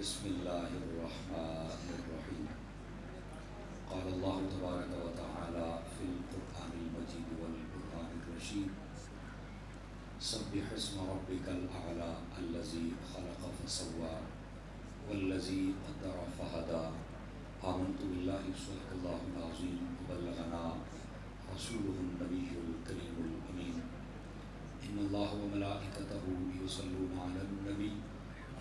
بسم اللہ الرحمن الرحیم قال اللہ تبارک و تعالی فی القرآن المجید والقرآن الرشید سبح اسم ربک الاعلی الذی خلق فسوی والذی قدر فہدی آمنت باللہ صدق اللہ العظیم وبلغنا رسولہ النبی الکریم الامین ان اللہ وملائکتہ یصلون علی النبی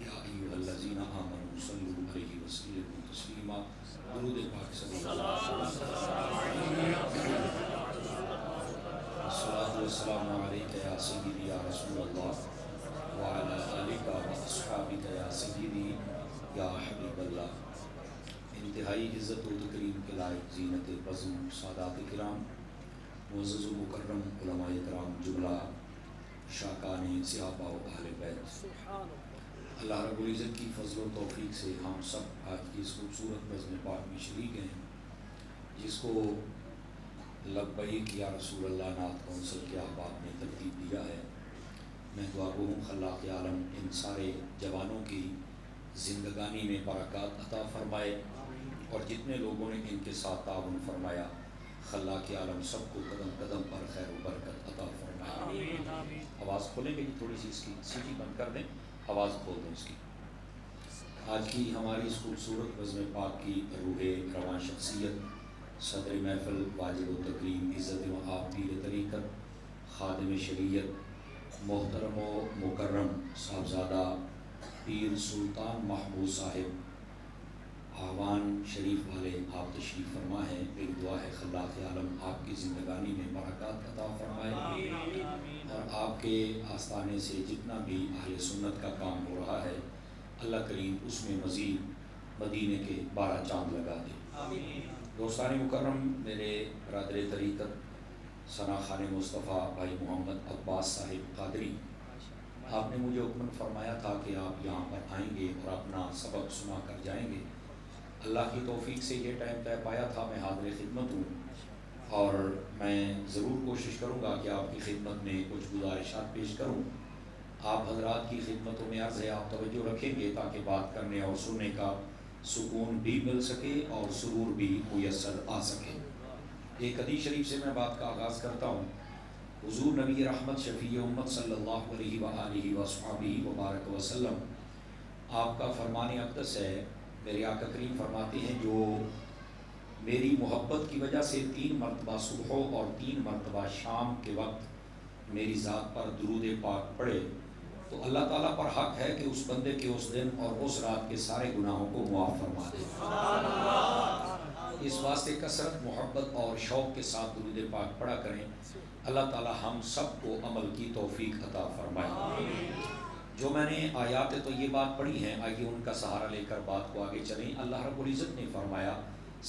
یا ایھا الذین آمنوا صلوا علیہ وسلموا تسلیما درود پاک صلی اللہ علیہ وسلم الصلاۃ والسلام علیک یا سیدی یا رسول اللہ وعلی آلک واصحابک یا سیدی یا حبیب اللہ۔ انتہائی عزت و تکریم کے لائق زینت بزم سادات کرام، معزز و مکرم علماء کرام، جملہ شاکان صحابہ و اہل بیت، اللہ رب العزت کی فضل و توفیق سے ہم سب آج کی اس خوبصورت بزم پاک میں شریک ہیں، جس کو لبیک یا رسول اللہ نعت کونسل کے احباب نے ترتیب دیا ہے۔ میں دعا گو ہوں خلاق عالم ان سارے جوانوں کی زندگانی میں برکات عطا فرمائے، اور جتنے لوگوں نے ان کے ساتھ تعاون فرمایا، خلاق عالم سب کو قدم قدم پر خیر و برکت عطا فرمائے۔ آواز کھولیں گے جی، تھوڑی سی اس کی سی جی بند کر دیں، آواز کھول دیں اس کی۔ آج کی ہماری اس خوبصورت بزم پاک کی روح رواں شخصیت، صدر محفل، واجب و تکریم، عزت و آب، پیر طریقت، خادم شریعت، محترم و مکرم صاحبزادہ پیر سلطان محمود صاحب آوان شریف والے، آپ تشریف فرما ہیں۔ میری دعا ہے خلاق عالم آپ کی زندگانی میں برکات عطا فرمائے، اور آپ کے آستانے سے جتنا بھی اہل سنت کا کام ہو رہا ہے، اللہ کریم اس میں مزید مدینے کے 12 چاند لگا دے۔ دوستان مکرم، میرے برادر طریقت ثنا خان مصطفیٰ بھائی محمد عباس صاحب قادری، آپ نے مجھے حکم فرمایا تھا کہ آپ یہاں پر آئیں گے اور اپنا سبق سنا کر جائیں گے۔ اللہ کی توفیق سے یہ ٹائم طے پایا تھا، میں حاضر خدمت ہوں، اور میں ضرور کوشش کروں گا کہ آپ کی خدمت میں کچھ گزارشات پیش کروں۔ آپ حضرات کی خدمتوں میں عرض ہے آپ توجہ رکھیں گے تاکہ بات کرنے اور سننے کا سکون بھی مل سکے اور سرور بھی میسر آ سکے۔ ایک حدیث شریف سے میں بات کا آغاز کرتا ہوں۔ حضور نبی رحمت شفیع امت صلی اللہ علیہ وآلہ وصحبہ وبارک وسلم، آپ کا فرمان اقدس ہے، میرے آقا کریم فرماتے ہیں، جو میری محبت کی وجہ سے 3 مرتبہ صبح اور 3 مرتبہ شام کے وقت میری ذات پر درود پاک پڑھے تو اللہ تعالیٰ پر حق ہے کہ اس بندے کے اس دن اور اس رات کے سارے گناہوں کو معاف فرما دے۔ اس واسطے کثرت محبت اور شوق کے ساتھ درود پاک پڑھا کریں۔ اللہ تعالیٰ ہم سب کو عمل کی توفیق عطا فرمائے۔ جو میں نے آیات طیبات پڑھی ہیں، آئیے ان کا سہارا لے کر بات کو آگے چلیں۔ اللہ رب العزت نے فرمایا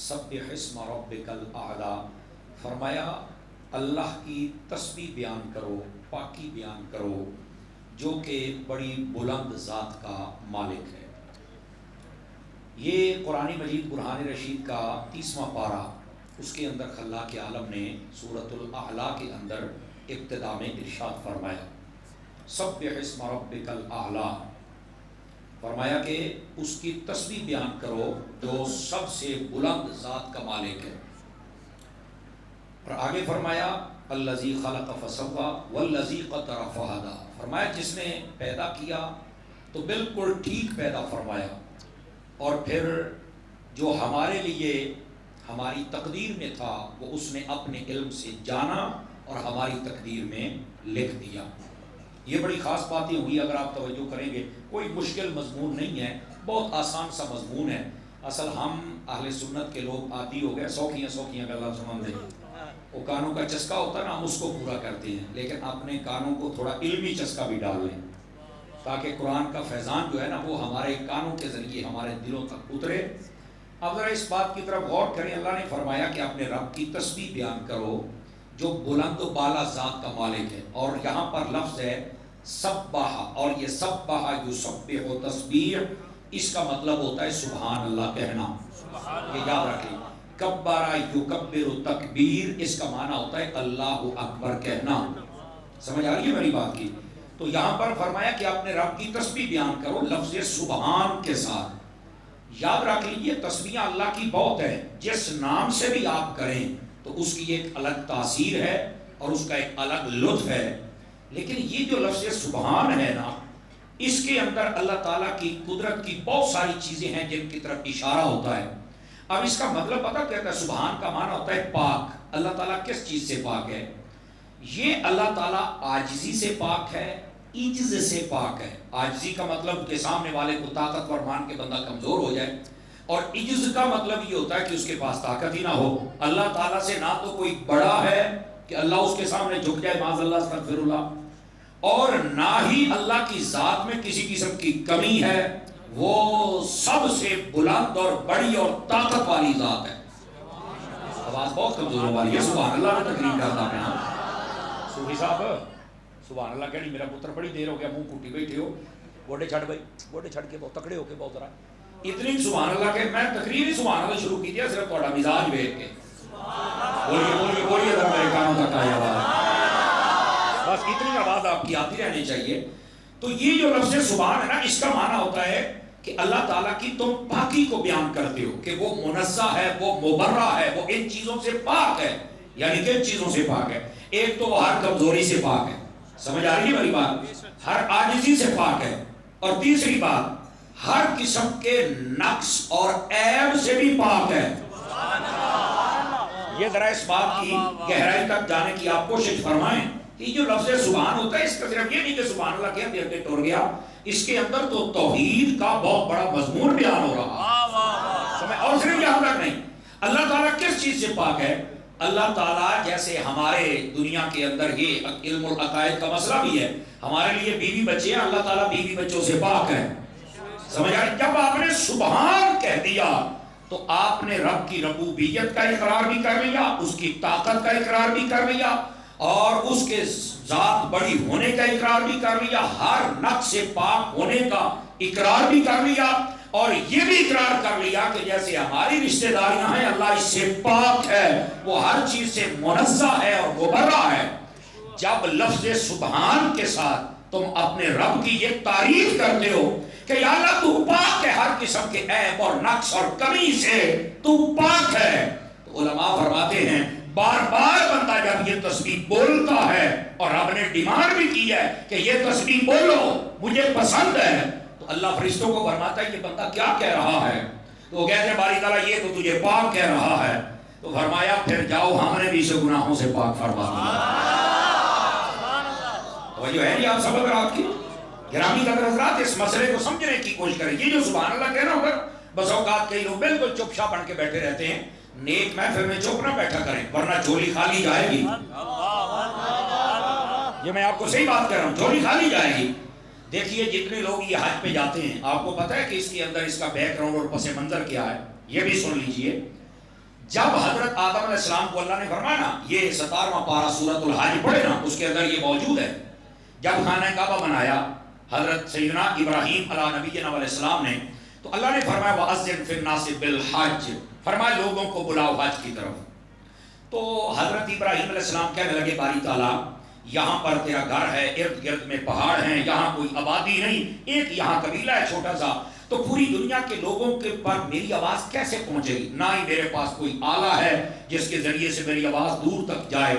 سبح اسم ربک الاعلی، فرمایا اللہ کی تسبیح بیان کرو، پاکی بیان کرو، جو کہ بڑی بلند ذات کا مالک ہے۔ یہ قرآن مجید برہان رشید کا 30واں پارہ، اس کے اندر خلاق عالم نے سورۃ الاعلی کے اندر ابتدا میں ارشاد فرمایا سبح اسم ربک الاعلی، فرمایا کہ اس کی تسبیح بیان کرو جو سب سے بلند ذات کا مالک ہے۔ اور آگے فرمایا الذی خلق فسوی والذی قدر فہدی، فرمایا جس نے پیدا کیا تو بالکل ٹھیک پیدا فرمایا، اور پھر جو ہمارے لیے ہماری تقدیر میں تھا وہ اس نے اپنے علم سے جانا اور ہماری تقدیر میں لکھ دیا۔ یہ بڑی خاص باتیں ہوئی، اگر آپ توجہ کریں گے، کوئی مشکل مضمون نہیں ہے، بہت آسان سا مضمون ہے۔ اصل ہم اہل سنت کے لوگ عادی ہو گئے، سوکھیاں گلا سنن دے، وہ کانوں کا چسکا ہوتا ہے نا، ہم اس کو پورا کرتے ہیں، لیکن اپنے کانوں کو تھوڑا علمی چسکا بھی ڈال لیں تاکہ قرآن کا فیضان جو ہے نا وہ ہمارے کانوں کے ذریعے ہمارے دلوں تک اترے۔ اب ذرا اس بات کی طرف غور کریں، اللہ نے فرمایا کہ اپنے رب کی تسبیح بیان کرو جو بلند و بالا ذات کا مالک ہے، اور یہاں پر لفظ ہے سبح، اور یہ سبح یسبح و تسبیح، اس کا مطلب ہوتا ہے سبحان اللہ کہنا، یہ یاد رکھیں۔ کبر یکبر تکبیر، اس کا معنی ہوتا ہے اللہ اکبر کہنا۔ سمجھ آ رہی ہے میری بات کی؟ تو یہاں پر فرمایا کہ اپنے رب کی تسبیح بیان کرو لفظ سبحان کے ساتھ، یاد رکھ لیجیے تسبیح اللہ کی بہت ہے، جس نام سے بھی آپ کریں تو اس کی ایک الگ تاثیر ہے اور اس کا ایک الگ لطف ہے، لیکن یہ جو لفظ سبحان ہے نا، اس کے اندر اللہ تعالیٰ کی قدرت کی بہت ساری چیزیں ہیں جن کی طرف اشارہ ہوتا ہے۔ اب اس کا مطلب پتہ کیا ہے؟ سبحان کا معنی ہوتا ہے پاک۔ اللہ تعالیٰ کس چیز سے پاک ہے؟ یہ اللہ تعالیٰ عاجزی سے پاک ہے، عجز سے پاک ہے۔ عاجزی کا مطلب کہ سامنے والے کو طاقتور مان کے بندہ کمزور ہو جائے، اور عجز کا مطلب یہ ہوتا ہے کہ اس کے پاس طاقت ہی نہ ہو۔ اللہ تعالیٰ سے نہ تو کوئی بڑا ہے کہ اللہ اس کے سامنے جھک جائے، معاذ اللہ استغفر اللہ، اور نہ ہی اللہ کی ذات میں کسی قسم کی کمی ہے، وہ سب سے بلند اور بڑی اور طاقت والی ذات ہے۔ آواز بہت کمزور والی ہے، سبحان اللہ میں تقریر کرتا میں۔ صوفی صاحب سبحان اللہ کہنی، میرا پتر بڑی دیر ہو گیا منہ پوٹی بیٹھے ہو، گوڈے چھڑ بھائی، گوڈے چھڑ کے بہت تکڑے ہو کے بہت ذرا اتنی سبحان اللہ کہ میں تقریر ہی سبحان اللہ شروع کی تھی صرف تھوڑا مزاج بیٹھ کے۔ بولیے بولیے بولیے ذرا میرے کانوں تک آئی آواز، بس اتنی آواز آپ کی آتی رہنی چاہیے۔ تو یہ جو لفظ سبحان ہے نا، اس کا معنی ہوتا ہے کہ اللہ تعالیٰ کی تم پاکی کو بیان کرتے ہو کہ وہ منزہ ہے، وہ مبرہ ہے، وہ ان چیزوں سے پاک ہے۔ یعنی کن چیزوں سے پاک ہے؟ ایک تو وہ ہر کمزوری سے پاک ہے، سمجھ آ رہی ہے میری بات؟ ہر عاجزی سے پاک ہے، اور تیسری بات ہر قسم کے نقص اور عیب سے بھی پاک ہے۔ یہ ذرا اس بات کی گہرائی تک جانے کی آپ کوشش فرمائیں کہ جو لفظ سبحان ہوتا ہے، اس کا صرف یہ نہیں کہ سبحان اللہ کہہ دیا کہ ٹور گیا، اس کے اندر تو توحید کا بہت بڑا مضمون بیان ہو رہا ہے۔ اور صرف یہاں تک نہیں، اللہ تعالیٰ کس چیز سے پاک ہے؟ اللہ تعالیٰ جیسے ہمارے دنیا کے اندر یہ علم العقائد کا مسئلہ بھی ہے، ہمارے لیے بیوی بچے ہیں، اللہ تعالیٰ بیوی بچوں سے پاک ہے۔ سمجھ آئی؟ جب آپ نے سبحان کہہ دیا تو آپ نے رب کی ربوبیت کا اقرار بھی کر لیا، اس کی طاقت کا اقرار بھی کر لیا، اور اس کے ذات بڑی ہونے کا اقرار بھی کر لیا، ہر نقص سے پاک ہونے کا اقرار بھی کر لیا، اور یہ بھی اقرار کر لیا کہ جیسے ہماری رشتہ داریاں ہیں، اللہ اس سے پاک ہے، وہ ہر چیز سے منزہ ہے اور مبرہ ہے۔ جب لفظ سبحان کے ساتھ تم اپنے رب کی یہ تعریف کرتے ہو کہ یا اللہ تو پاک ہے، ہر قسم کے عیب اور نقص اور کمی سے تو پاک ہے، تو علماء فرماتے ہیں بار بار بندہ جب یہ تسبیح بولتا ہے، اور رب نے ڈیمانڈ بھی کی ہے کہ یہ تسبیح بولو مجھے پسند ہے، تو اللہ فرشتوں کو فرماتا ہے یہ بندہ کیا کہہ رہا ہے؟ تو وہ کہتے ہیں باری تعالیٰ یہ تو تجھے پاک کہہ رہا ہے، تو فرمایا پھر جاؤ ہم نے بھی اسے گناہوں سے پاک فرما دیا۔ جو ہے یہ آپ سبق رات کی گرامی قدر حضرات اس مسئلے کو سمجھنے کی کوشش کریں۔ یہ جو سبحان اللہ کہنا ہوگا، بس اوقات کئی لوگ بالکل چپ چاپ بن کے بیٹھے رہتے ہیں، نیک محفل میں چپ نہ بیٹھا کریں ورنہ جھولی خالی جائے گی۔ یہ میں آپ کو صحیح بات کہہ رہا ہوں، جھولی خالی جائے گی۔ دیکھیے جتنے لوگ یہ حج پہ جاتے ہیں، آپ کو پتہ ہے کہ اس کے اندر اس کا بیک گراؤنڈ اور پس منظر کیا ہے؟ یہ بھی سن لیجئے۔ جب حضرت آدم علیہ السلام کو اللہ نے فرمایا نا، یہ 17واں پارہ سورۃ الحج پڑھے نا، اس کے اندر یہ موجود ہے، جب خانہ کعبہ بنایا حضرت سیدنا ابراہیم علیہ نبینا علیہ السلام نے، تو اللہ نے فرمایا وَأَذِّن فِي النَّاسِ بِالْحَجِّ، فرمایا لوگوں کو بلاؤ حج کی طرف۔ تو حضرت ابراہیم علیہ السلام کہنے لگے باری تعالیٰ یہاں پر تیرا گھر ہے، ارد گرد میں پہاڑ ہیں، یہاں کوئی آبادی نہیں، ایک یہاں قبیلہ ہے چھوٹا سا، تو پوری دنیا کے لوگوں کے پر میری آواز کیسے پہنچے گی؟ نہ ہی میرے پاس کوئی آلہ ہے جس کے ذریعے سے میری آواز دور تک جائے۔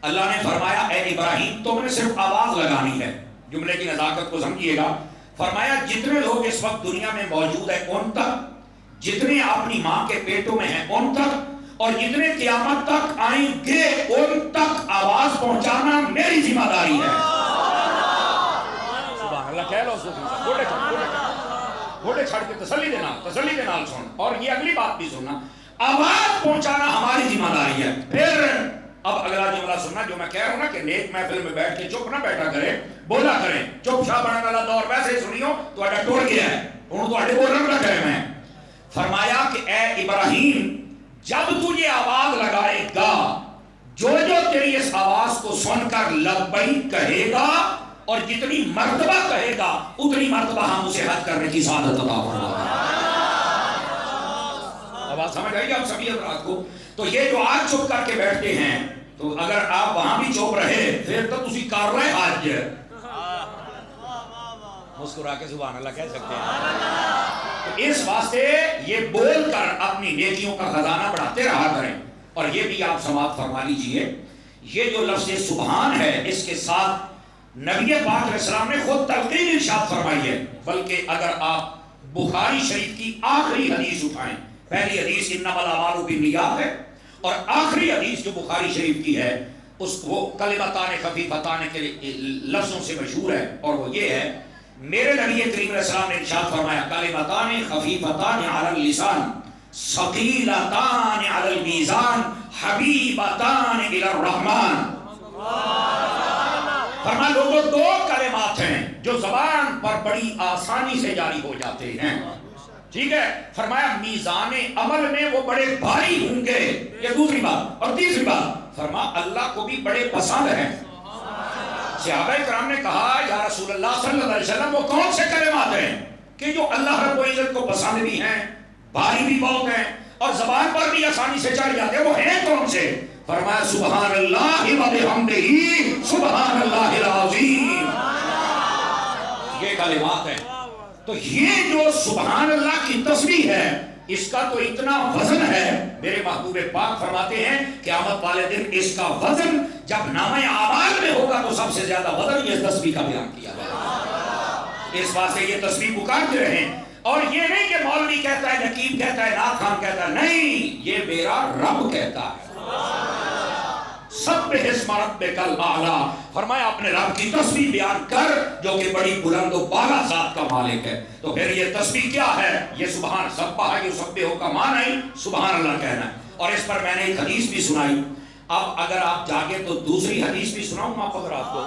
اللہ نے فرمایا اے ابراہیم تم نے صرف آواز لگانی ہے، جملے کی نزاکت کو سمجھیے گا۔ فرمایا جتنے لوگ اس وقت دنیا میں موجود ہیں ان تک، جتنے اپنی ماں کے پیٹوں میں ہیں ان تک، اور جتنے قیامت تک آئیں گے ان تک آواز پہنچانا میری ذمہ داری ہے۔ سبحان اللہ کہہ لو صوفی صاحب، گھوڑے چھڑ کے تسلی دینا سن، اور یہ اگلی بات بھی سننا، آواز پہنچانا ہماری ذمہ داری ہے۔ پھر اب اگلا جملہ سننا جو میں کہہ رہا ہوں نا کہ نیک محفل میں بیٹھ کے چپ نہ بیٹھا کرے، بولا کریں، چپ شاہ بننے والا دور ویسے سنیو تو اڈا ٹوڑ گیا ہے، انہوں تو اڈے بولنا نہ کرے۔ میں فرمایا کہ اے ابراہیم جب تجھے آواز لگائے گا، جو تیری اس آواز کو سن کر لبیک کہے گا، اور جتنی مرتبہ کہے گا اتنی مرتبہ ہم اسے حج کرنے کی سعادت عطا فرمائیں گے۔ بات سمجھ آئی آپ سبھی حضرات کو؟ تو یہ جو آج چپ کر کے بیٹھتے ہیں، تو اگر آپ وہاں بھی چپ رہے پھر تو تسی کر رہے حج، مسکرا کے سبحان اللہ کہہ سکتے ہیں۔ تو اس واسطے یہ بول کر اپنی نیکیوں کا خزانہ بڑھاتے رہا کریں. اور یہ بھی آپ سماعت فرما لیجئے، یہ جو لفظ سبحان ہے اس کے ساتھ نبی پاک علیہ السلام نے خود تلقین ارشاد فرمائی ہے. بلکہ اگر آپ بخاری شریف کی آخری حدیث اٹھائیں، پہلی حدیث انما الاعمال بالنیات ہے، اور آخری حدیث جو بخاری شریف کی ہے اس وہ کلمتان خفیفتان کے لفظوں سے مشہور ہے، اور وہ یہ ہے میرے نبی کریم علیہ السلام نے ارشاد فرمایا کلمتان خفیفتان علی اللسان ثقیلتان علی المیزان حبیبتان الی الرحمن. فرمایا لوگوں دو کلمات ہیں جو زبان پر بڑی آسانی سے جاری ہو جاتے ہیں، ٹھیک ہے. فرمایا میزان عمل میں وہ بڑے بھاری ہوں گے، یہ دوسری بات. اور تیسری بات فرمایا اللہ کو بھی بڑے پسند ہیں. صحابہ کرام نے کہا یا رسول اللہ صلی اللہ علیہ وسلم وہ کون سے کلمات ہیں کہ جو اللہ رب العزت کو پسند بھی ہیں، بھاری بھی بہت ہیں، اور زبان پر بھی آسانی سے چڑھ جاتے ہیں؟ وہ ہیں کون سے؟ فرمایا سبحان اللہ و بحمدہ سبحان اللہ العظیم. یہ کلمات ہیں. تو یہ جو سبحان اللہ کی تسبیح ہے اس کا تو اتنا وزن ہے، میرے محبوب پاک فرماتے ہیں قیامت والے دن اس کا وزن جب نامہ اعمال میں ہوگا تو سب سے زیادہ وزن یہ تسبیح کا بیان کیا جائے گا. اس واسطے یہ تسبیح پکارتے رہیں. اور یہ نہیں کہ مولوی کہتا ہے، نقیب کہتا ہے، نعت خان کہتا ہے، نہیں، یہ میرا رب کہتا ہے. سبح اسم ربک الاعلی. فرمایا اپنے رب کی تسبیح بیان کر جو کہ بڑی بلند و بالا ذات کا مالک ہے. تو پھر یہ تسبیح کیا ہے؟ یہ سبحان سبح ہے، یسبح کا معنی ہے سبحان اللہ کہنا ہے. اور اس پر میں نے ایک حدیث بھی سنائی. اب اگر آپ جاگے تو دوسری حدیث بھی سناؤں آپ حضرات کو.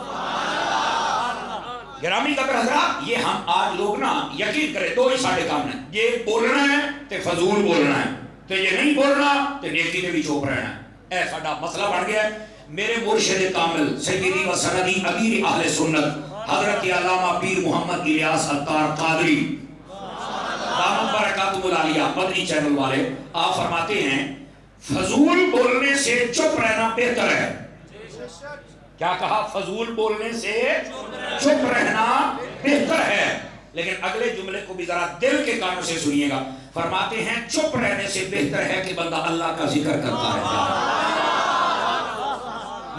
گرامی قدر حضرات، یہ ہم آج لوگ نا یقین کریں دو ہی ساڑھے کام ہیں. یہ بولنا ہے تو فضول بولنا ہے، تو یہ نہیں بولنا تو نیکی کے بھی چوپ رہنا ہے. اے ساڈا مسئلہ بن گیا ہے. میرے مرشد کامل سیدی و سندی امیر اہل سنت حضرت علامہ پیر محمد الیاس اتار قادری دامت برکاتہ العالیہ مدنی چینل والے، آپ فرماتے ہیں فضول بولنے سے چپ رہنا بہتر ہے. کیا کہا؟ فضول بولنے سے چپ رہنا بہتر ہے. لیکن اگلے جملے کو بھی ذرا دل کے کانوں سے سنیے گا. فرماتے ہیں چپ رہنے سے بہتر ہے کہ بندہ اللہ کا ذکر کرتا رہتا.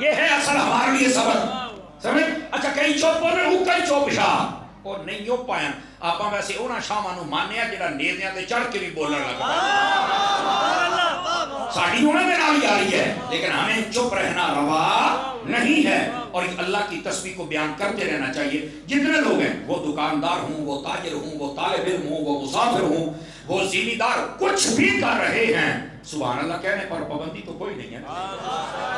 یہ ہے اصل ہمارے لیے سبق. سمجھ؟ اچھا کہیں چپ بول رہے ہوں، کہیں چپ شاہ اور نہیں ہو پائیں. آپ ویسے اونا شامانو ماننے ہیں جڑا نیزیاں تے چڑھ کے بھی بولنے لگا. ساڑھی انہوں نے نالی آ رہی ہے، لیکن ہمیں چپ رہنا روا نہیں ہے. اور اللہ کی تسبیح کو بیان کرتے رہنا چاہیے. جتنے لوگ ہیں، وہ دکاندار ہوں، وہ تاجر ہوں، وہ طالب علم ہوں، وہ مسافر ہوں، وہ ذمہ دار، کچھ بھی کر رہے ہیں، سبحان اللہ کہنے پر پابندی تو کوئی نہیں ہے.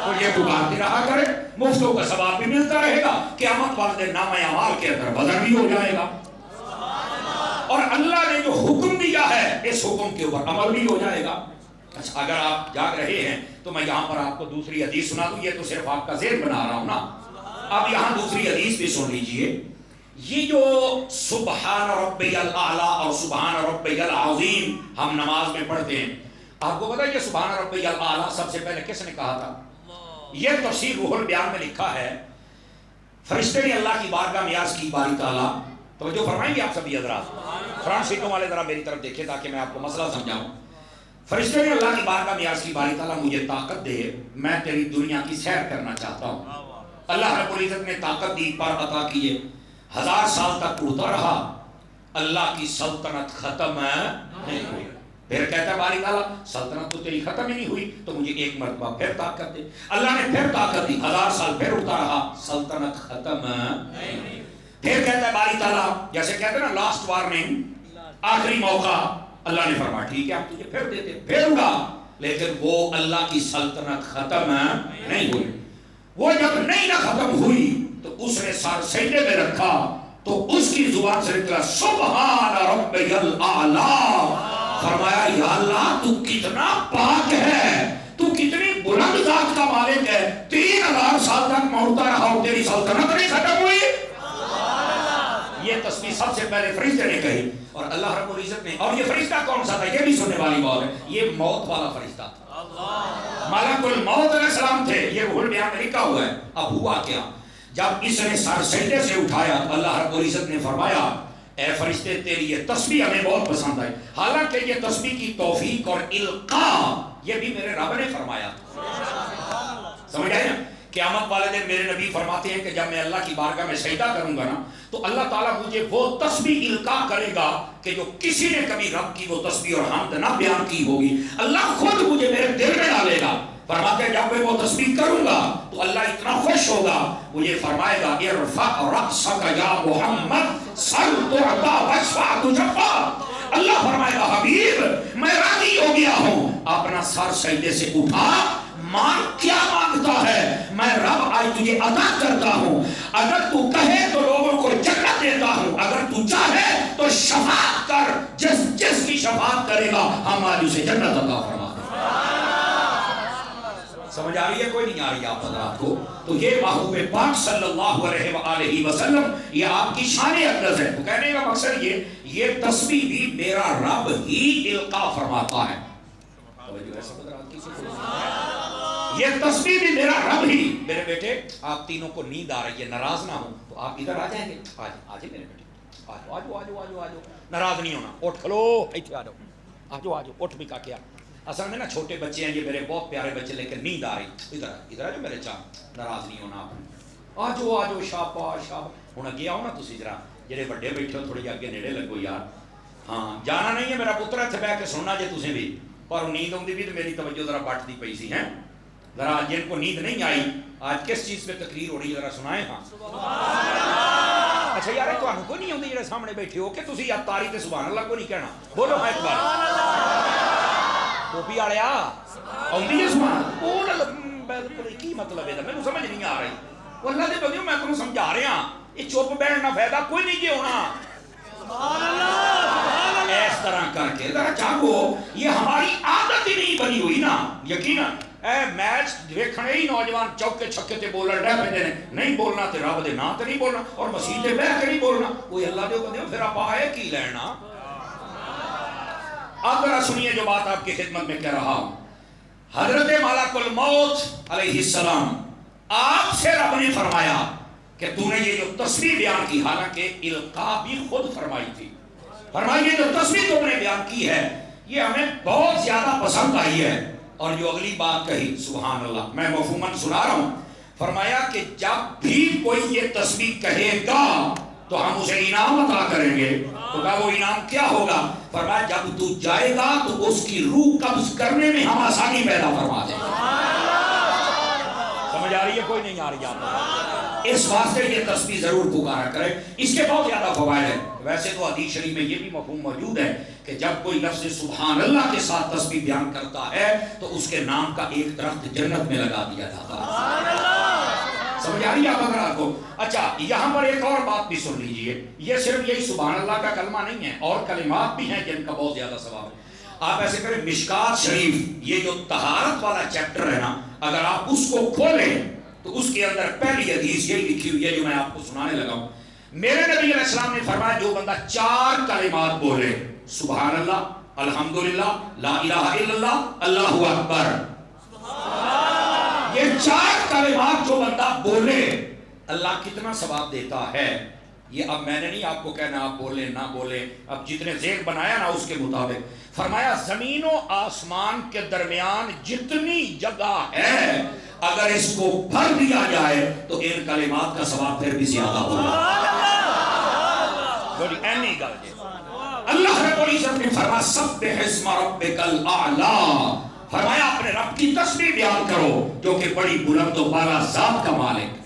تو یہ پکارتے رہا کرے، مفتوں کا ثواب بھی ملتا رہے گا، قیامت والے دن نامہ اعمال کے اندر وزن بھی ہو جائے گا، اور اللہ نے جو حکم دیا ہے اس حکم کے اوپر عمل بھی ہو جائے گا. اچھا اگر آپ جاگ رہے ہیں تو میں یہاں پر آپ کو دوسری حدیث سنا دوں. یہ تو صرف آپ کا ذہن بنا رہا ہوں نا. اب یہاں دوسری حدیث بھی سن لیجئے. یہ جو سبحان ربی الاعلی اور سبحان ربی العظیم ہم نماز میں پڑھتے ہیں، آپ کو پتا ہے یہ سبحان ربی الاعلی سب سے پہلے کس نے کہا تھا؟ یہ تفسیر روح البیان میں لکھا ہے. فرشتے نے اللہ کی بارگاہ میں عرض کی باری تعالیٰ، توجہ فرمائیں گے آپ سبھی حضرات، فرانس سیٹوں والے ذرا میری طرف دیکھیں تاکہ میں آپ کو مسئلہ سمجھاؤں. فرشتے نے اللہ کی بارگاہ میں عرض کی باری تعالیٰ مجھے طاقت دے، میں تیری دنیا کی سیر کرنا چاہتا ہوں. اللہ رب العزت نے طاقت دی، پر عطا کیے، 1000 سال تک اڑتا رہا، اللہ کی سلطنت ختم نہیں ہوئی. پھر کہتا ہے باری تعالیٰ سلطنت تو تیری ختم ہی نہیں ہوئی تو مجھے ایک مرتبہ پھر طاقت دے. اللہ نے پھر طاقت دی، 1000 سال پھر اڑتا رہا، سلطنت ختم نہیں. پھر کہتا ہے باری تعالیٰ، جیسے کہتے ہیں نا لاسٹ وارننگ، آخری موقع. اللہ نے فرمایا ٹھیک ہے آپ تجھے پھر دیتے، پھر اڑا، لیکن وہ اللہ کی سلطنت ختم نہیں ہوئی. وہ جب نہیں نہ ختم ہوئی تو اس نے سر سجدے میں رکھا تو اس کی زبان سے نکلا سبحان ربی الاعلی. فرمایا یا اللہ تو کتنا پاک ہے، تو کتنی بلند ذات کا مالک ہے، 3000 سال تک موڑتا رہا اور تیری سلطنت نہیں ختم ہوئی. یہ تسبیح سب سے پہلے فرشتے نے کہی اور اللہ رب العزت نے. اور یہ فرشتہ کون سا تھا؟ یہ بھی سننے والی بات ہے، یہ موت والا فرشتہ تھا، ملک الموت علیہ السلام تھے. یہ روح البیان میں لکھا ہوا ہے. اب ہوا کیا؟ جب اس نے سر سجدے سے اٹھایا تو اللہ رب العزت نے فرمایا اے فرشتے تیری یہ تسبیح ہمیں بہت پسند آئی. حالانکہ یہ تسبیح کی توفیق اور القاء یہ بھی میرے رب نے فرمایا. سمجھ آئے نا؟ قیامت والے دن میرے نبی فرماتے ہیں کہ جب میں اللہ کی بارگاہ میں سجدہ کروں گا نا تو اللہ تعالیٰ مجھے وہ تسبیح القاء کرے گا کہ جو کسی نے کبھی رب کی وہ تسبیح اور حمد نہ بیان کی ہوگی. اللہ خود مجھے میرے دل میں ڈالے گا. فرماتے ہیں جب میں وہ تسبیح کروں گا تو اللہ اتنا خوش ہوگا, مجھے فرمائے گا ارفع رأسک یا محمد سل تعطا واشفع تشفع. اللہ فرمائے گا حبیب میں راضی ہو گیا ہوں, اپنا سر سجدے سے اٹھا, مان کیا مانگتا ہے, میں رب آج تجھے عطا کرتا ہوں. اگر تو کہے تو لوگوں کو جنت دیتا ہوں, اگر تو چاہے تو شفاعت کر, جس کی شفاعت کرے گا ہم آج اسے جنت عطا فرما دیں. سمجھ آ رہی ہے کوئی نہیں آ رہی آپ حضرات کو؟ تو یہ محبوب پاک صلی اللہ علیہ وآلہ وسلم یہ آپ کی شان اقدس ہے. تو کہنے کا مقصد یہ تسبیح بھی میرا رب ہی القاء فرماتا ہے. یہ تسبیح بھی میرا رب ہی. میرے بیٹے آپ تینوں کو نیند آ رہی ہے, ناراض نہ ہوں تو آپ ادھر آ جائیں گے. آجے میرے بیٹے, آجو, ناراض نہیں ہونا. اٹھ کھلو, ایتھے آ جاؤ, آجو, اٹھ بھی کا کیا. اصل میں نا چھوٹے بچے ہیں یہ میرے بہت پیارے بچے, لیکن نیند آ رہی. ادھر آجو میرے چاند, ناراض نہیں ہونا آپ. آجو, شاباش. ہوں اگے آؤ نا تسی ذرا, جڑے بڑے بیٹھے ہو تھوڑی اگے نیڑے لگو یار. ہاں جانا نہیں ہے میرا پتر, اتنے بہ کے سننا جے تسی بھی, پر نیند آتی بھی تو میری توجہ ذرا بٹتی پئی سی ہیں. ذرا جن کو نیند نہیں آئی آج کس چیز پہ تقریر ہو رہی ہے ذرا سنائیں. ہاں اچھا یار تمہیں کوئی نہیں آتی جڑے سامنے بیٹھے ہو کہ تسی یا تاری تے سبحان اللہ کو نہیں کہنا, بولو ہاں ایک بار. ٹوپی والیا آتی ہے سبحان اللہ, کی مطلب ہے میرے سمجھ نہیں آ رہی. وہ اللہ دے بندیوں میں تمہیں سمجھا رہا ہاں, یہ چپ بیٹھنا فائدہ کوئی نہیں جی ہونا. اس طرح کر کے ذرا جاگو, یہ ہماری عادت ہی نہیں بنی ہوئی نا. یقیناً اے میچ دیکھنے ہی نوجوان چوکے چھکے تے بولن ڈے پے نے, نہیں بولنا تے رب دے نام تے نہیں بولنا, اور مسیح تے بیٹھ کے نہیں بولنا. کوئی اللہ دے بندے پھر آپ آئے کی لینا. اب ذرا سنیے جو بات آپ کی خدمت میں کہہ رہا ہوں. حضرت ملک الموت علیہ السلام آپ سے رب نے فرمایا کہ تو نے یہ جو تسبیح بیان کی, حالانکہ القاء بھی خود فرمائی تھی, فرمائیے جو تسبیح تم نے بیان کی ہے یہ ہمیں بہت زیادہ پسند آئی ہے. اور جو اگلی بات کہی سبحان اللہ, میں مفہوماً سنا رہا ہوں. فرمایا کہ جب بھی کوئی یہ تسبیح کہے گا تو ہم اسے انعام عطا کریں گے. تو کہا وہ انعام کیا ہوگا؟ فرمایا جب تو جائے گا تو اس کی روح قبض کرنے میں ہم آسانی پیدا فرما دیں گے. سمجھ آ رہی ہے کوئی نہیں آ رہی آپ؟ اس واسطے یہ تسبیح ضرور پکارا کرے, اس کے بہت زیادہ فوائد ہیں. ویسے تو حدیث شریف میں یہ بھی مفہوم موجود ہے کہ جب کوئی لفظ سبحان اللہ کے ساتھ تسبیح بیان کرتا ہے تو اس کے نام کا ایک درخت جنت میں لگا دیا جاتا ہے. سمجھ آ رہی ہے آپ اگر آپ کو؟ اچھا یہاں پر ایک اور بات بھی سن لیجئے, یہ صرف یہی سبحان اللہ کا کلمہ نہیں ہے, اور کلمات بھی ہیں جن کا بہت زیادہ ثواب ہے. آپ ایسے کریں, مشکات شریف یہ جو طہارت والا چیپٹر ہے نا, اگر آپ اس کو کھولیں تو اس کے اندر پہلی حدیث یہی لکھی ہوئی ہے جو میں آپ کو سنانے لگا ہوں. میرے نبی علیہ السلام نے فرمایا جو بندہ 4 کلمات بولے, سبحان اللہ, الحمدللہ, لا الہ الا اللہ, اللہ اکبر, یہ 4 کلمات جو بندہ بولے اللہ کتنا ثواب دیتا ہے. یہ اب میں نے نہیں آپ کو کہنا آپ بولیں نہ بولیں, اب جتنے ذیل بنایا نا اس کے مطابق. فرمایا زمین و آسمان کے درمیان جتنی جگہ ہے اگر اس کو بھر دیا جائے تو ان کلمات کا ثواب پھر بھی زیادہ ہوگا. اللہ رب العزت نے فرمایا سبح اسم ربک الاعلی, فرمایا اپنے رب کی تسبیح بیان کرو جو کہ بڑی بلند و بالا ذات کا مالک.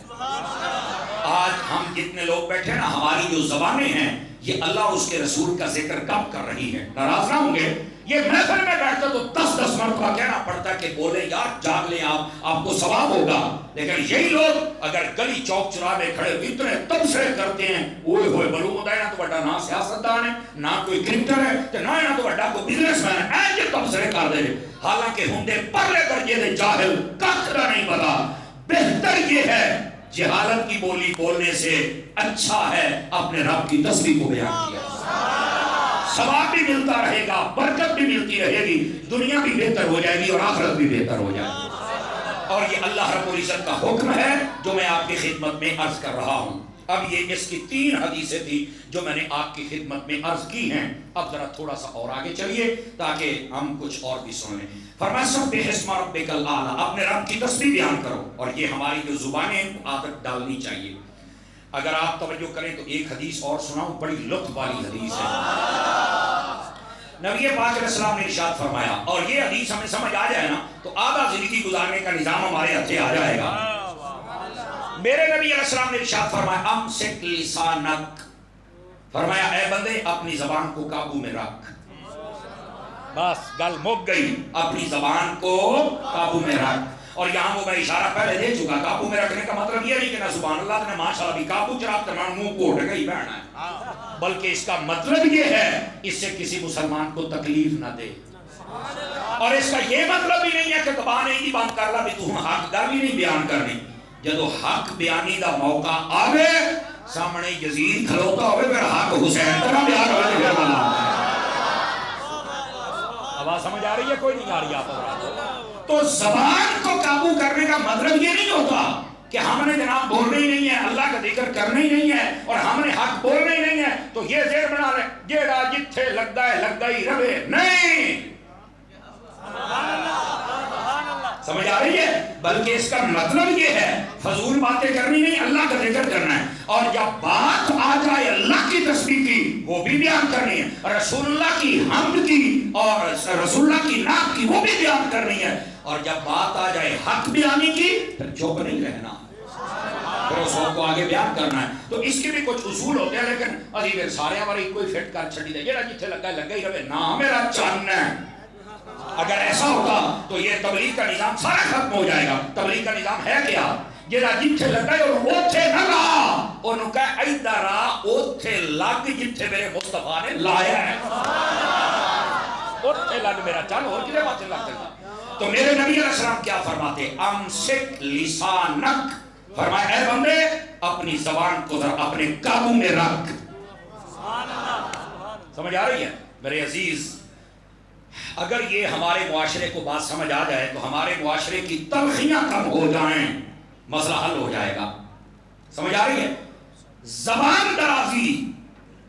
آج ہم جتنے لوگ بیٹھے نا, ہماری جو زبانیں ہیں یہ اللہ اور اس کے رسول کا ذکر کب کر رہی ہے. ناراض نہ ہوں گے, یہ محفل میں بیٹھتا تو 10 مرتبہ کہنا پڑتا کہ بولے یار جاگ لیں آپ کو ثواب ہوگا. لیکن یہی لوگ اگر گلی چوک چراہ میں کھڑے اتنے تبصرے کرتے ہیں, اوئے ہوئے بلو ہوتا ہے نہ تو بڑا نہ سیاستدان ہے, نہ کوئی کرکٹر ہے, تو نہ تو بڑا کوئی بزنس مین ہے, ایسے تبصرے کر دے. حالانکہ ہندے پرلے درجے دے جاہل کخرا نہیں پتا. بہتر یہ ہے جہالت کی بولی بولنے سے اچھا ہے اپنے رب کی تسبیح کو بیان کیا. ثواب بھی ملتا رہے گا, برکت بھی ملتی رہے گی, دنیا بھی بہتر ہو جائے گی اور آخرت بھی بہتر ہو جائے گی. اور یہ اللہ رب العزت کا حکم ہے جو میں آپ کی خدمت میں عرض کر رہا ہوں. اب یہ اس کی 3 حدیثیں تھی جو میں نے آپ کی خدمت میں عرض کی ہیں. اب ذرا تھوڑا سا اور آگے چلیے تاکہ ہم کچھ اور بھی سن لیں. فرمایا سبح اسم ربک الاعلی، اپنے رب کی تسبیح بیان کرو. اور یہ ہماری جو زبانیں عادت ڈالنی چاہیے. اگر آپ توجہ کریں تو ایک حدیث اور سناؤں، بڑی لطف والی حدیث ہے. نبی پاک علیہ السلام نے ارشاد فرمایا، اور یہ حدیث ہمیں سمجھ آ جائے نا تو آدھا زندگی گزارنے کا نظام ہمارے ہاتھے آ جائے گا. میرے نبی علیہ السلام نے ارشاد فرمایا امسک لسانک، فرمایا اے بندے اپنی زبان کو قابو میں رکھ. بس گل مک گئی، اپنی زبان کو قابو میں رکھ. اور یہاں وہ میں اشارہ پہلے دے چکا، قابو میں رکھنے کا مطلب یہ نہیں کہ نہ سبحان اللہ نے ماشاءاللہ بھی قابو چراغ تمام منہ کوٹ گئی بہنا ہے، بلکہ اس کا مطلب یہ ہے اس سے کسی مسلمان کو تکلیف نہ دے. اور اس کا یہ مطلب بھی نہیں ہے کہ زبان ہی بند کر لا بھی تو حق گل ہی نہیں بیان کرنی. جدو حق بیانی دا موقع آوے سامنے یزید کھلوتا ہوئے پھر حق حسین طرح بیان ہوئے پھر بنا. آواز سمجھ آ رہی ہے کوئی نہیں آ رہی آپ؟ تو زبان کو قابو کرنے کا مطلب یہ نہیں ہوتا کہ ہم نے جناب بولنا ہی نہیں ہے، اللہ کا ذکر کرنا ہی نہیں ہے اور ہم نے حق بولنا ہی نہیں ہے تو یہ زیر بنا لیں جیڑا جتھے لگتا ہے لگتا ہی رہے. نہیں، سمجھ آ رہی ہے؟ بلکہ اس کا مطلب یہ ہے فضول باتیں کرنی نہیں، اللہ کا ذکر کرنا ہے. اور جب بات آ جائے اللہ کی تسبیح کی وہ بھی بیان کرنی ہے، رسول اللہ کی حمد کی اور رسول اللہ کی نعت کی وہ بھی بیان کرنی ہے. اور جب بات آ جائے حق بیانی کی پھر چپ نہیں رہنا، پھر اس کو آگے بیان کرنا ہے. تو اس کے بھی کچھ اصول ہوتے ہیں لیکن ابھی پھر سارے ہماری کوئی فٹ کر چھڑی دے جیڑا جتھے لگا ہے لگا ہی رہے نہ میرا چاننا ہے. اگر ایسا ہوتا تو یہ تبلیغ کا نظام سارا ختم ہو جائے گا. تبلیغ کا نظام ہے کیا؟ جیڑا جتھے لگا ہے اور اوتھے نہ لا، انہوں کہا ادھر آ اوتھے لگ جتھے میرے مصطفیٰ نے لایا ہے، اوتھے لگ میرا چل اور کدھر باتیں لگ سکتا. تو میرے نبی علیہ السلام کیا فرماتے؟ امسک لسانک، فرمایا اے بندے اپنی زبان کو ذرا اپنے قابو میں رکھ. سمجھ آ رہی ہے میرے عزیز؟ اگر یہ ہمارے معاشرے کو بات سمجھ آ جائے تو ہمارے معاشرے کی تلخیاں کم ہو جائیں، مسئلہ حل ہو جائے گا. سمجھ آ رہی ہے؟ زبان درازی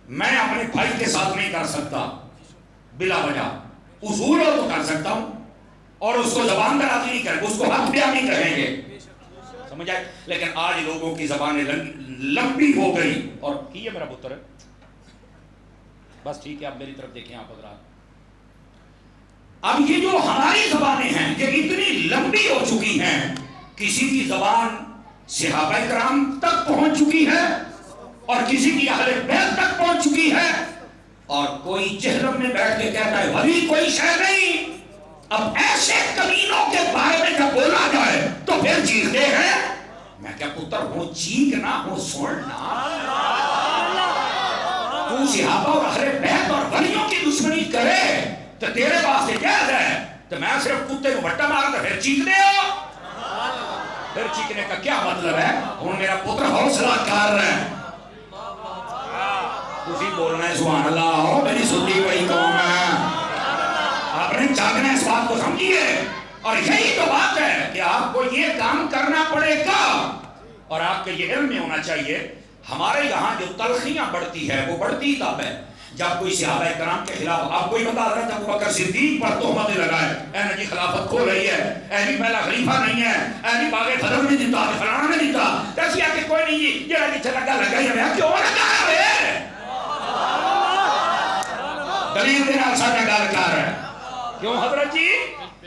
میں اپنے بھائی کے ساتھ نہیں کر سکتا بلا وجہ، اصول ہو تو کر سکتا ہوں، اور اس کو زبان درازی نہیں کریں، اس کو حق بیانی کہیں گے. سمجھ آئے؟ لیکن آج لوگوں کی زبانیں لمبی ہو گئی. اور کی ہے میرا پتر ہے بس ٹھیک ہے، اب میری طرف دیکھیں آپ حضرات. اب یہ جو ہماری زبانیں ہیں یہ اتنی لمبی ہو چکی ہیں، کسی کی زبان صحابہ کرام تک پہنچ چکی ہے اور کسی کی اہل بیت تک پہنچ چکی ہے، اور کوئی جہنم میں بیٹھ کے کہتا ہے ولی کوئی شے نہیں. اب ایسے کمینوں کے بارے میں جب بولا جائے تو پھر چیختے ہیں. میں کیا پتر ہوں چیخنا ہوں سننا؟ تو صحابہ اور اہل بیت اور ولیوں کی دشمنی کرے تو تیرے واسطے جائز ہے، تو میں صرف کتے کو بٹا مارا تو پھر چیخ دے ہو. پھر چیخنے کا کیا مطلب ہے؟ ہوں میرا پتر حوصلہ کر رہا ہے، تسی بولنا ہے سبحان اللہ ہو، میری سنی بڑی قوم ہے، آپ نے جاگنا اس بات کو سمجھیے. اور یہی تو بات ہے کہ آپ کو یہ کام کرنا پڑے گا اور آپ کے یہ علم میں ہونا چاہیے. ہمارے یہاں جو تلخیاں بڑھتی ہے وہ بڑھتی تب ہے جب کوئی صحابہ کرام کے خلاف آپ کوئی بتا رہا ہے ابوبکر صدیق پر تہمتیں لگائے، اے نجی خلافت کھو رہی ہے، اے بھی پہلا خلیفہ نہیں ہے، اے بھی باغ فضل نہیں دیتا، فلانا نہیں دیتا. کیسی آ کے کوئی نہیں جی جڑا جتھے لگا لگا ہی رہا، کیوں لگا ہے؟ دلیل دینا ساتھ گل کر رہا ہے کیوں حضرت جی؟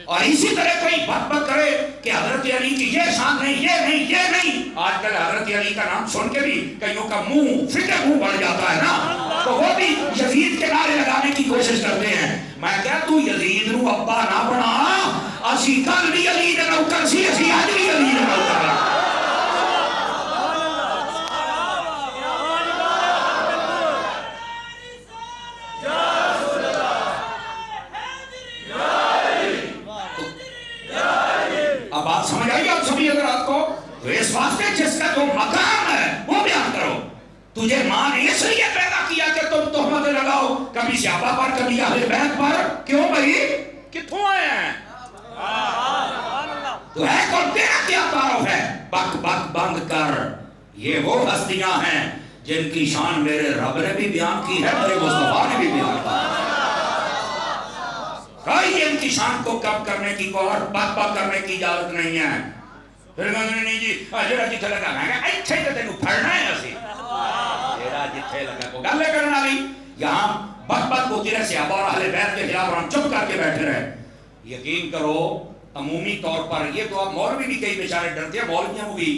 اور اسی طرح کوئی بات کرے کہ حضرت علی کی یہ شان نہیں، یہ نہیں، یہ نہیں. آج کل حضرت علی کا نام سن کے بھی کئیوں کا منہ فٹے منہ بڑھ جاتا ہے نا، تو وہ بھی یزید کے نعرے لگانے کی کوشش کرتے ہیں. میں کہا تو یزید نو ابا نہ بنا، اسی کل بھی علی نے نوکر سی، اسی آج بھی علی نے نوکر. اب بات سمجھ آئی آپ سبھی حضرات کو؟ تو اس واسطے جس کا جو مقام ہے وہ بیان کرو. تجھے ماں نے اس لیے پیدا کیا کہ تم تہمتیں لگاؤ، کبھی صحابہ پر کبھی اہل بیت پر. کیوں بھائی؟ کتھوں آئے ہیں؟ تو ہے کون؟ تیرا کیا تعارف ہے؟ بک بک بند کر. یہ وہ ہستیاں ہیں جن کی شان میرے رب نے بھی بیان کی ہے، میرے مصطفیٰ نے بھی بیان کی ہے۔ کوئی ان کی شان کو کم کرنے کی اور بک کرنے کی اجازت نہیں ہے۔ پھر کہتے نہیں جی جڑا جتھے لگا میں کہا ایتھے تے تینوں پھڑنا ہے اسی جڑا جتھے لگا کو گل کرن والی یہاں بک ہوتی رہے صحابہ اور اہل بیت کے خلاف ہم چپ کر کے بیٹھے رہے۔ یقین کرو عمومی طور پر یہ تو اب مولوی بھی کئی بیچارے ڈرتے ہیں، مولویوں کو بھی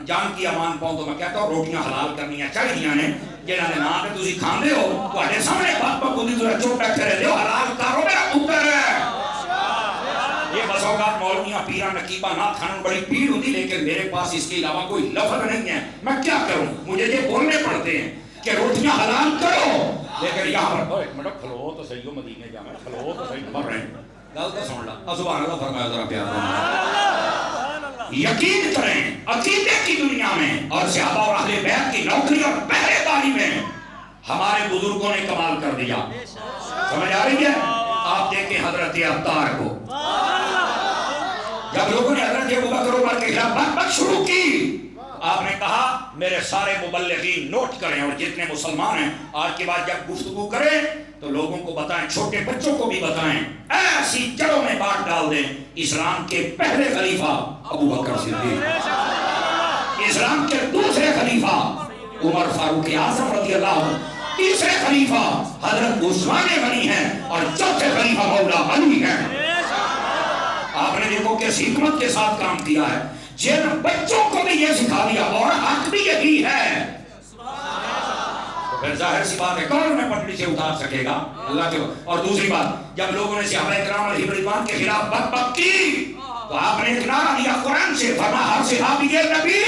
جان کی امان پاؤں تو میں کہتا ہوں روٹیاں حلال کرنی چاہیے نے جنہاں نے نام تے تسی کھاندے ہو تواڈے سامنے بک ہوندی تو چپ بیٹھے رہتے ہو، حلال کرو میرا پتر ہے۔ یہ بس اوقات مولویاں پیران نقیبہ نہ کھانا بڑی پیر ہوتی، لیکن میرے پاس اس کے علاوہ کوئی لفظ نہیں ہے، میں کیا کروں؟ مجھے یہ بولنے پڑتے ہیں کہ روٹیاں حلال کرو، لیکن یہاں پر ایک منٹ کھلو تو صحیح ہو، مدینے جانا کھلو تو صحیح مر رہے ہیں گل تو سن لا۔ سبحان اللہ فرمایا ذرا پیار یقین کریں عقیدے کی دنیا میں اور صحابہ اور اہل بیت کی نوکری اور پہرے داری میں ہمارے بزرگوں نے کمال کر دیا۔ سمجھ آ رہی ہے؟ آپ دیکھیں حضرت عطار کو، جب لوگوں نے حضرت ابوبکر عمر کے خلاف بک شروع کی، آپ نے کہا میرے سارے مبلغین نوٹ کریں اور جتنے مسلمان ہیں آج کے بعد جب گفتگو کریں تو لوگوں کو بتائیں، چھوٹے بچوں کو بھی بتائیں، ایسی جڑوں میں بات ڈال دیں اسلام کے پہلے خلیفہ ابوبکر صدیق، اسلام کے دوسرے خلیفہ عمر فاروق اعظم رضی اللہ عنہ، تیسرے خلیفہ حضرت عثمان غنی ہیں اور چوتھے خلیفہ مولا علی ہیں۔ آپ نے دیکھو کہ حکمت کے ساتھ کام کیا ہے، جن بچوں کو بھی یہ سکھا دیا اور حق بھی یہی ہے، پھر ظاہر سی بات ہے کون انہیں پٹڑی سے اتار سکے گا اللہ کے۔ اور دوسری بات جب لوگوں نے صحابہ کرام علیہ رضوان کے خلاف بک کی تو آپ نے ایک نعرہ دیا قرآن سے، فرمایا ہر صحابی نبی۔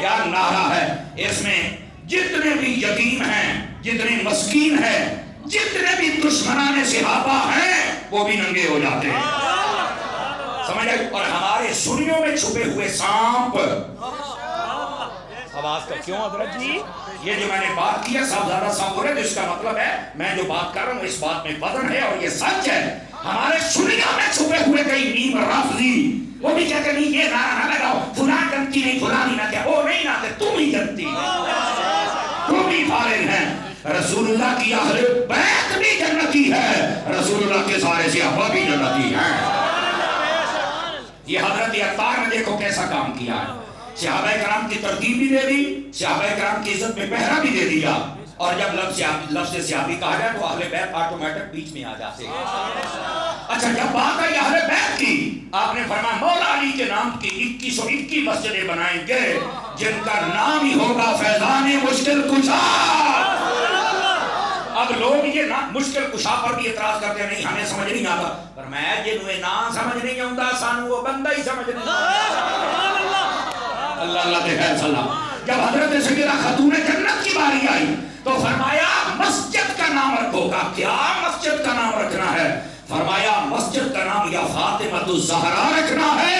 کیا نعرہ ہے؟ اس میں جتنے بھی یتیم ہیں، جتنے مسکین ہیں، جتنے بھی دشمنان صحابہ ہیں وہ بھی ننگے ہو جاتے ہیں، سمجھ آئی؟ اور ہمارے سنیوں میں چھپے ہوئے سانپ، آواز کا کیوں حضرت جی؟ یہ جو میں نے بات کی ہے سب زیادہ سانپ ہو رہے، تو اس کا مطلب ہے میں جو بات کر رہا ہوں اس بات میں وزن ہے اور یہ سچ ہے۔ ہمارے سنیوں میں چھپے ہوئے کئی نیم رافضی وہ بھی کہتے نہیں یہ نعرہ نہ لگاؤ، فلاں جنتی نہیں فلانی نہ کیا، وہ نہیں ناتے تم ہی جنتی تم ہی فارغ ہیں۔ رسول اللہ کی اہل بیت بھی جنتی ہے، رسول اللہ کے سارے صحابہ بھی جنتی ہیں۔ یہ حضرت عطار نے دیکھو کیسا کام کیا ہے، صحابہ کرام کی ترتیب بھی دے دی، صحابہ کرام کی عزت میں پہرا بھی دے دیا، اور جب لفظ صحابی کہا جائے تو اہل بیت آٹومیٹک بیچ میں آ جاتے ہیں۔ اچھا جب بات آئی اہل بیت کی، آپ نے فرمایا مولا علی کے نام کی 2121 مسجدیں بنائیں گے جن کا نام ہی ہوگا فیضان مشکل کشا۔ اب لوگ یہ مشکل کشا پر بھی اعتراض کرتے ہیں، نہیں ہمیں سمجھ نہیں آتا، پر میں جنویں نام سمجھ نہیں آتا سانو وہ بندہ ہی سمجھ نہیں آتا۔ اللہ اللہ دے خیر صلاح۔ جب حضرت سیدہ خاتون جنت کی باری آئی تو فرمایا مسجد کا نام رکھو گا، کیا مسجد کا نام رکھنا ہے؟ فرمایا مسجد کا نام یا فاطمہ الزہرا رکھنا ہے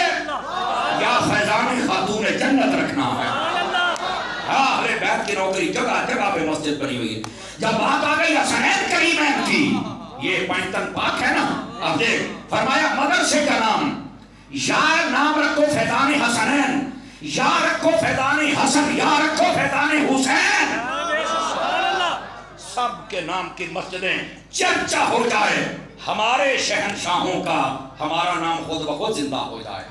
یا فیضان خاتون جنت رکھنا ہے۔ ہاں اہل بیت کی نوکری جگہ جگہ پہ مسجد بنی ہوئی ہے۔ جب بات آ گئی حسنین کریمین کی، یہ پنجتن پاک ہے نا، اب دیکھ فرمایا مدرسے کا نام یا نام رکھو فیضان حسنین، یا رکھو فیضان حسن، یا رکھو فیضان حسین، سب کے نام کی مسجدیں چرچا ہو جائے، ہمارے شہنشاہوں کا ہمارا نام خود بخود زندہ ہو جائے۔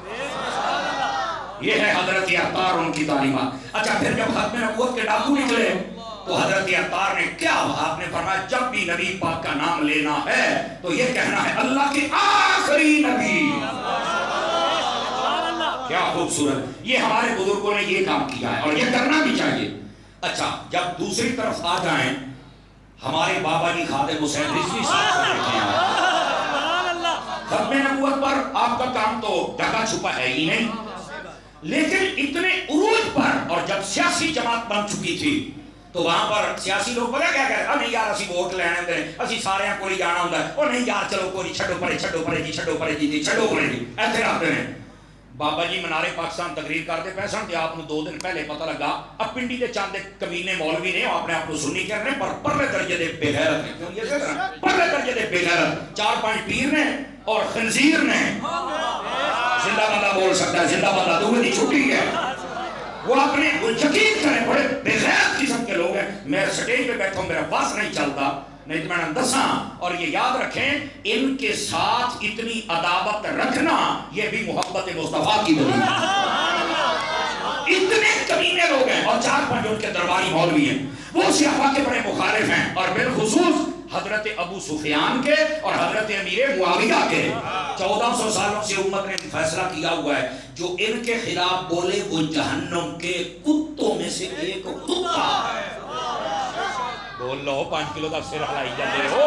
یہ ہے حضرت عطار ان کی تعلیمات۔ اچھا پھر جب ختم نبوت کے ڈاکو نکلے تو حضرت عطار نے کیا، آپ نے فرمایا جب بھی نبی پاک کا نام لینا ہے تو یہ کہنا ہے اللہ کے آخری نبی۔ کیا خوبصورت، یہ ہمارے بزرگوں نے یہ کام کیا ہے اور یہ کرنا بھی چاہیے۔ اچھا جب دوسری طرف آ جائیں، ہمارے بابا جی خادم حسین رضوی صاحب کو دیکھیں آپ، ختم نبوت پر آپ کا کام تو ڈھکا چھپا ہے ہی نہیں، لیکن اتنے عروج پر اور جب سیاسی جماعت بن چکی تھی تو وہاں پر سیاسی لوگ پتہ کیا کہتے ہیں، نہیں یار اسی ووٹ لینے دیں، اسی سارے کو نہیں جانا ہوتا ہے، اور نہیں یار چلو کوئی چھڈو پرے چھڈو پرے جی چھڈو پرے جی چھڈو پرے جی، ایسے رہتے ہیں۔ بابا جی منارے پاکستان تقریر کرتے پہ سن کہ آپ نے 2 دن پہلے پتہ لگا اب پنڈی دے چاندے کمینے مولوی نے اپنے آپ کو سنی کہہ رہے ہیں پر پرلے درجے دے بے غیرت ہیں، یہ کہہ رہے ہیں پرلے درجے دے بے غیرت، 4-5 پیر نے اور خنزیر نے، زندہ بندہ بول سکتا ہے، زندہ بندہ دوے دی چھٹی ہے، وہ اپنے یقین کریں بڑے بے غیرت قسم کے لوگ ہیں. میں سٹیج پہ بیٹھا ہوں میرا پاس نہیں چلتا نہیں تو میں نے دساں. اور یہ یاد رکھیں ان کے ساتھ اتنی عداوت رکھنا یہ بھی محبت مصطفیٰ کی دلیل ہے. اتنے کمینے لوگ ہیں اور 4-5 ان کے درباری مولوی ہیں وہ صحابہ کے بڑے مخالف ہیں اور بالخصوص حضرت ابو سفیان کے اور حضرت امیر معاویہ کے. 1400 سالوں سے امت نے فیصلہ کیا ہوا ہے جو ان کے خلاف بولے وہ جہنم کے کتوں میں سے ایک کتا ہے. بول لو 5 کلو کا سر ہلائی جاتے ہو.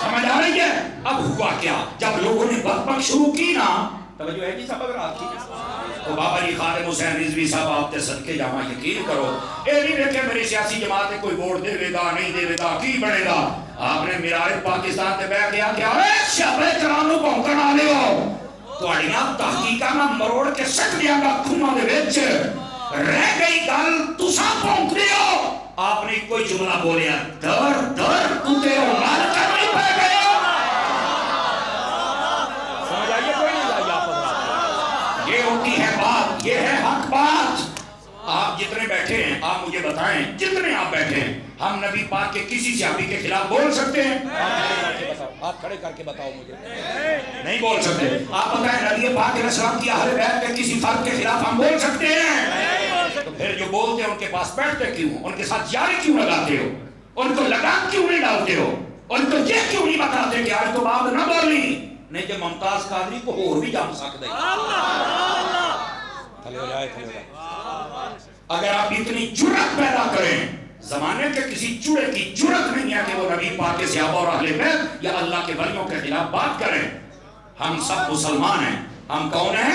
سمجھ آ رہی ہے؟ اب ہوا کیا جب لوگوں نے بک بک شروع کی نا توجہ ہے جی سب اگر آپ کی تو بابا جی خادم حسین رضوی صاحب آپ تے صدقے جاواں یقین کرو اے نہیں دیکھے میری سیاسی جماعت ہے کوئی ووٹ دے گا نہیں دے گا کی بنے گا. آپ نے میرائے پاکستان تے بیٹھ گیا کہ اے شہبے کرام نو بھونکن والے ہو تہاڈیاں تحقیقاں نہ مروڑ کے سٹ دیاں گا کھماں دے وچ. رہ گئی گل تساں بھونک دے ہو. آپ نے کوئی جملہ بولیا در در کتے ہو مال کر نہیں پہ گئے ہو. سمجھ آئیے کوئی نہیں آئی آپ حضرات. یہ ہوتی ہے بات یہ ہے حق بات. آپ جتنے بیٹھے ہیں آپ مجھے بتائیں جتنے آپ بیٹھے ہیں ہم نبی پاک کے کسی صحابی کے خلاف بول سکتے ہیں؟ آپ کھڑے کر کے بتاؤ مجھے. نہیں بول سکتے. آپ بتائیں نبی پاک علیہ السلام کی اہل بیت کے کسی فرد کے خلاف ہم بول سکتے ہیں؟ تو پھر جو بولتے ہیں ان کے پاس بیٹھتے کیوں؟ ان کے ساتھ یاری کیوں لگاتے ہو؟ ان کو لگام کیوں نہیں ڈالتے ہو؟ ان کو یہ کیوں نہیں بتاتے کہ آج تو بات نہ بولنی نہیں کہ ممتاز قادری کو اور بھی جام سکتے ہیں. اگر آپ اتنی جرأت پیدا کریں زمانے کے کسی چوڑے کی جرأت نہیں ہے کہ وہ نبی پاک کے صحابہ اور اہل بیت یا اللہ کے ولیوں کے خلاف بات کریں. ہم سب مسلمان ہیں. ہم کون ہیں؟